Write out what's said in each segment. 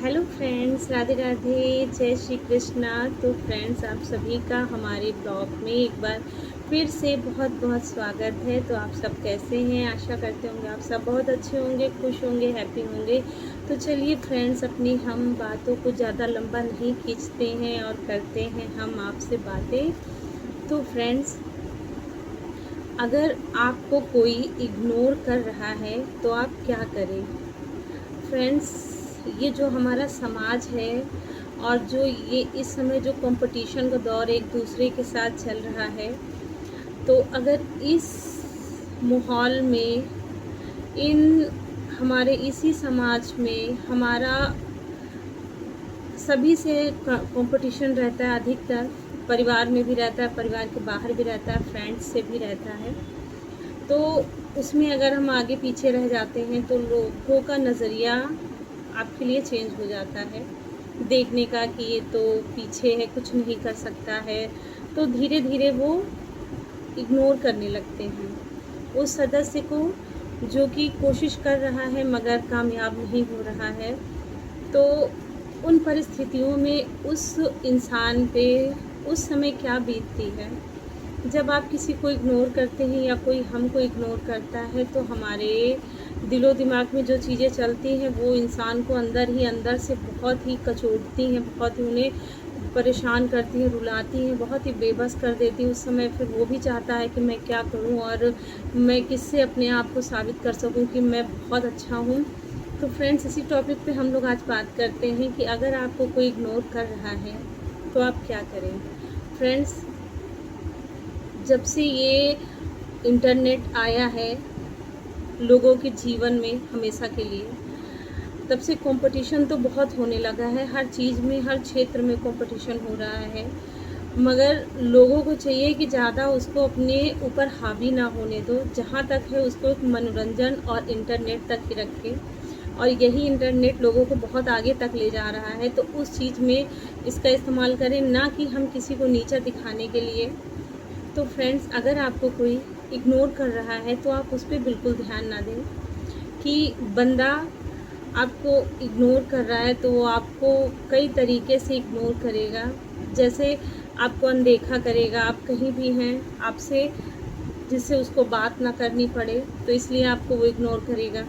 Hello friends, Radhe Radhe, जय श्री कृष्णा। तो friends, आप सभी का हमारे ब्लॉग में एक बार फिर से बहुत बहुत स्वागत है। तो आप सब कैसे हैं? आशा करते होंगे आप सब बहुत अच्छे होंगे, खुश होंगे, हैप्पी होंगे। तो चलिए फ्रेंड्स, अपनी हम बातों को ज़्यादा लंबा नहीं खींचते हैं और करते हैं हम आपसे बातें। तो फ्रेंड्स, अगर आपको कोई इग्नोर कर रहा है तो आप क्या करें? फ्रेंड्स, ये जो हमारा समाज है और जो ये इस समय जो कंपटीशन का दौर एक दूसरे के साथ चल रहा है, तो अगर इस माहौल में, इन हमारे इसी समाज में हमारा सभी से कंपटीशन रहता है, अधिकतर परिवार में भी रहता है, परिवार के बाहर भी रहता है, फ्रेंड्स से भी रहता है। तो उसमें अगर हम आगे पीछे रह जाते हैं तो लोगों का नज़रिया आपके लिए चेंज हो जाता है, देखने का कि ये तो पीछे है, कुछ नहीं कर सकता है। तो धीरे धीरे वो इग्नोर करने लगते हैं उस सदस्य को जो कि कोशिश कर रहा है मगर कामयाब नहीं हो रहा है। तो उन परिस्थितियों में उस इंसान पे उस समय क्या बीतती है? जब आप किसी को इग्नोर करते हैं या कोई हमको इग्नोर करता है, तो हमारे दिलो दिमाग में जो चीज़ें चलती हैं वो इंसान को अंदर ही अंदर से बहुत ही कचोटती हैं, बहुत ही उन्हें परेशान करती हैं, रुलाती हैं, बहुत ही बेबस कर देती हैं। उस समय फिर वो भी चाहता है कि मैं क्या करूं और मैं किससे अपने आप को साबित कर सकूं कि मैं बहुत अच्छा हूं। तो फ्रेंड्स, इसी टॉपिक पे हम लोग आज बात करते हैं कि अगर आपको कोई इग्नोर कर रहा है तो आप क्या करें। फ्रेंड्स, जब से ये इंटरनेट आया है लोगों के जीवन में हमेशा के लिए, तब से कंपटीशन तो बहुत होने लगा है। हर चीज़ में, हर क्षेत्र में कंपटीशन हो रहा है, मगर लोगों को चाहिए कि ज़्यादा उसको अपने ऊपर हावी ना होने दो। जहाँ तक है उसको एक मनोरंजन और इंटरनेट तक ही रखें, और यही इंटरनेट लोगों को बहुत आगे तक ले जा रहा है। तो उस चीज़ में इसका इस्तेमाल करें, ना कि हम किसी को नीचा दिखाने के लिए। तो फ्रेंड्स, अगर आपको कोई इग्नोर कर रहा है तो आप उस पर बिल्कुल ध्यान ना दें कि बंदा आपको इग्नोर कर रहा है, तो वो आपको कई तरीके से इग्नोर करेगा। जैसे आपको अनदेखा करेगा, आप कहीं भी हैं, आपसे जिससे उसको बात ना करनी पड़े, तो इसलिए आपको वो इग्नोर करेगा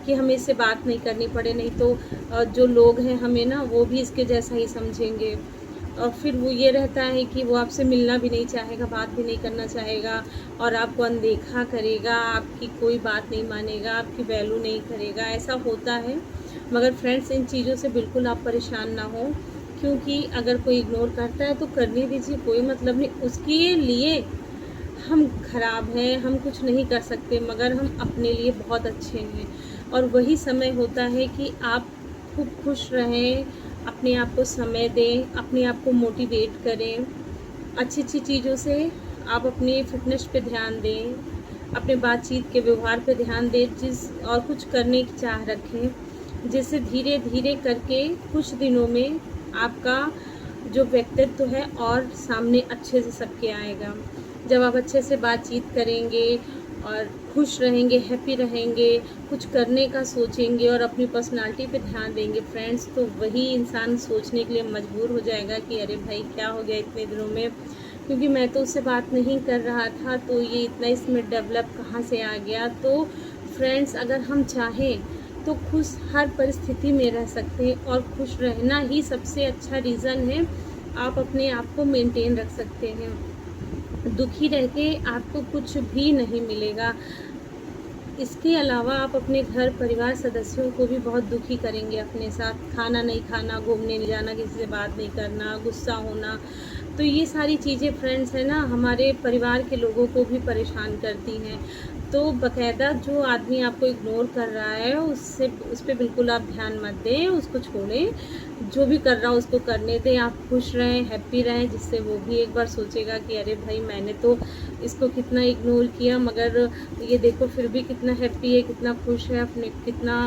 कि हमें इससे बात नहीं करनी पड़े, नहीं तो जो लोग हैं हमें ना वो भी इसके जैसा ही समझेंगे। और फिर वो ये रहता है कि वो आपसे मिलना भी नहीं चाहेगा, बात भी नहीं करना चाहेगा और आपको अनदेखा करेगा, आपकी कोई बात नहीं मानेगा, आपकी वैल्यू नहीं करेगा। ऐसा होता है। मगर फ्रेंड्स, इन चीज़ों से बिल्कुल आप परेशान ना हो, क्योंकि अगर कोई इग्नोर करता है तो करने दीजिए, कोई मतलब नहीं। उसके लिए हम खराब हैं, हम कुछ नहीं कर सकते, मगर हम अपने लिए बहुत अच्छे हैं। और वही समय होता है कि आप खूब खुश रहें, अपने आप को समय दें, अपने आप को मोटिवेट करें, अच्छी अच्छी चीज़ों से आप अपनी फ़िटनेस पे ध्यान दें, अपने बातचीत के व्यवहार पे ध्यान दें, और कुछ करने की चाह रखें, जिससे धीरे धीरे करके कुछ दिनों में आपका जो व्यक्तित्व है और सामने अच्छे से सबके आएगा। जब आप अच्छे से बातचीत करेंगे और खुश रहेंगे, हैप्पी रहेंगे, कुछ करने का सोचेंगे और अपनी पर्सनालिटी पे ध्यान देंगे फ्रेंड्स, तो वही इंसान सोचने के लिए मजबूर हो जाएगा कि अरे भाई, क्या हो गया इतने दिनों में, क्योंकि मैं तो उससे बात नहीं कर रहा था, तो ये इतना इसमें डेवलप कहाँ से आ गया। तो फ्रेंड्स, अगर हम चाहें तो खुश हर परिस्थिति में रह सकते हैं, और खुश रहना ही सबसे अच्छा रीज़न है। आप अपने आप को मेंटेन रख सकते हैं। दुखी रह के आपको कुछ भी नहीं मिलेगा। इसके अलावा आप अपने घर परिवार सदस्यों को भी बहुत दुखी करेंगे अपने साथ। खाना नहीं खाना, घूमने नहीं जाना, किसी से बात नहीं करना, गुस्सा होना, तो ये सारी चीज़ें फ्रेंड्स है ना, हमारे परिवार के लोगों को भी परेशान करती हैं। तो बाकायदा जो आदमी आपको इग्नोर कर रहा है उस पर बिल्कुल आप ध्यान मत दें, उसको छोड़ें। जो भी कर रहा हो उसको करने दें, आप खुश रहें, हैप्पी रहें, जिससे वो भी एक बार सोचेगा कि अरे भाई, मैंने तो इसको कितना इग्नोर किया, मगर ये देखो फिर भी कितना हैप्पी है, कितना खुश है, अपने कितना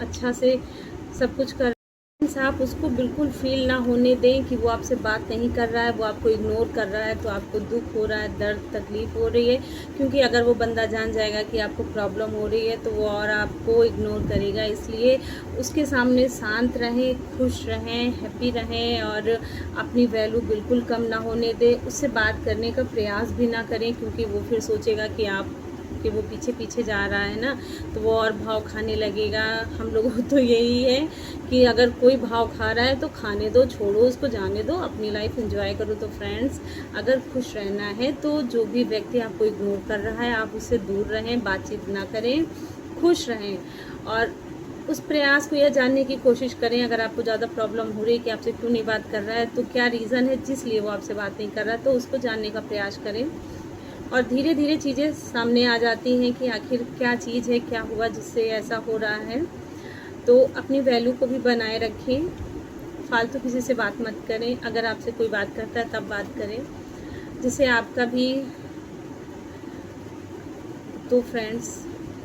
अच्छा से सब कुछ कर आप उसको बिल्कुल फ़ील ना होने दें कि वो आपसे बात नहीं कर रहा है, वो आपको इग्नोर कर रहा है, तो आपको दुःख हो रहा है, दर्द तकलीफ़ हो रही है। क्योंकि अगर वो बंदा जान जाएगा कि आपको प्रॉब्लम हो रही है तो वो और आपको इग्नोर करेगा। इसलिए उसके सामने शांत रहें, खुश रहें, हैप्पी रहें और अपनी वैल्यू बिल्कुल कम ना होने दें। उससे बात करने का प्रयास भी ना करें, क्योंकि वो फिर सोचेगा कि वो पीछे पीछे जा रहा है ना, तो वो और भाव खाने लगेगा। हम लोगों को तो यही है कि अगर कोई भाव खा रहा है तो खाने दो, छोड़ो उसको, जाने दो, अपनी लाइफ एंजॉय करो। तो फ्रेंड्स, अगर खुश रहना है तो जो भी व्यक्ति आपको इग्नोर कर रहा है आप उससे दूर रहें, बातचीत ना करें, खुश रहें और उस प्रयास को यह जानने की कोशिश करें। अगर आपको ज़्यादा प्रॉब्लम हो रही है कि आपसे क्यों नहीं बात कर रहा है, तो क्या रीज़न है जिस लिए वो आपसे बात नहीं कर रहा, तो उसको जानने का प्रयास करें। और धीरे धीरे चीज़ें सामने आ जाती हैं कि आखिर क्या चीज़ है, क्या हुआ जिससे ऐसा हो रहा है। तो अपनी वैल्यू को भी बनाए रखें, फालतू किसी से बात मत करें। अगर आपसे कोई बात करता है तब बात करें जिससे आपका भी। तो फ्रेंड्स,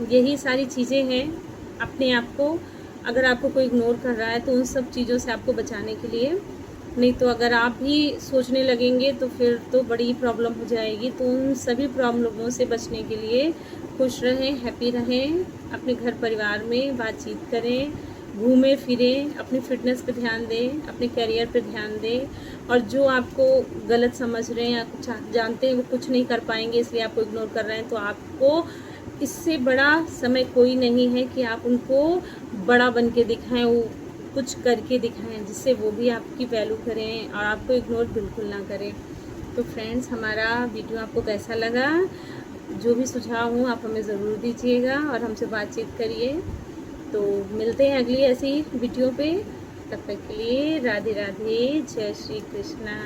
यही सारी चीज़ें हैं अपने आप को, अगर आपको कोई इग्नोर कर रहा है तो उन सब चीज़ों से आपको बचाने के लिए। नहीं तो अगर आप भी सोचने लगेंगे तो फिर तो बड़ी प्रॉब्लम हो जाएगी। तो उन सभी प्रॉब्लमों से बचने के लिए खुश रहें, हैप्पी रहें, अपने घर परिवार में बातचीत करें, घूमें फिरें, अपनी फ़िटनेस पे ध्यान दें, अपने करियर पे ध्यान दें। और जो आपको गलत समझ रहे हैं या कुछ जानते हैं वो कुछ नहीं कर पाएंगे इसलिए आपको इग्नोर कर रहे हैं, तो आपको इससे बड़ा समय कोई नहीं है कि आप उनको बड़ा बन के दिखाएं, वो कुछ करके दिखाएं जिससे वो भी आपकी वैल्यू करें और आपको इग्नोर बिल्कुल ना करें। तो फ्रेंड्स, हमारा वीडियो आपको कैसा लगा? जो भी सुझाव हो आप हमें ज़रूर दीजिएगा और हमसे बातचीत करिए। तो मिलते हैं अगली ऐसी वीडियो पे। तब तक के लिए राधे राधे, जय श्री कृष्णा।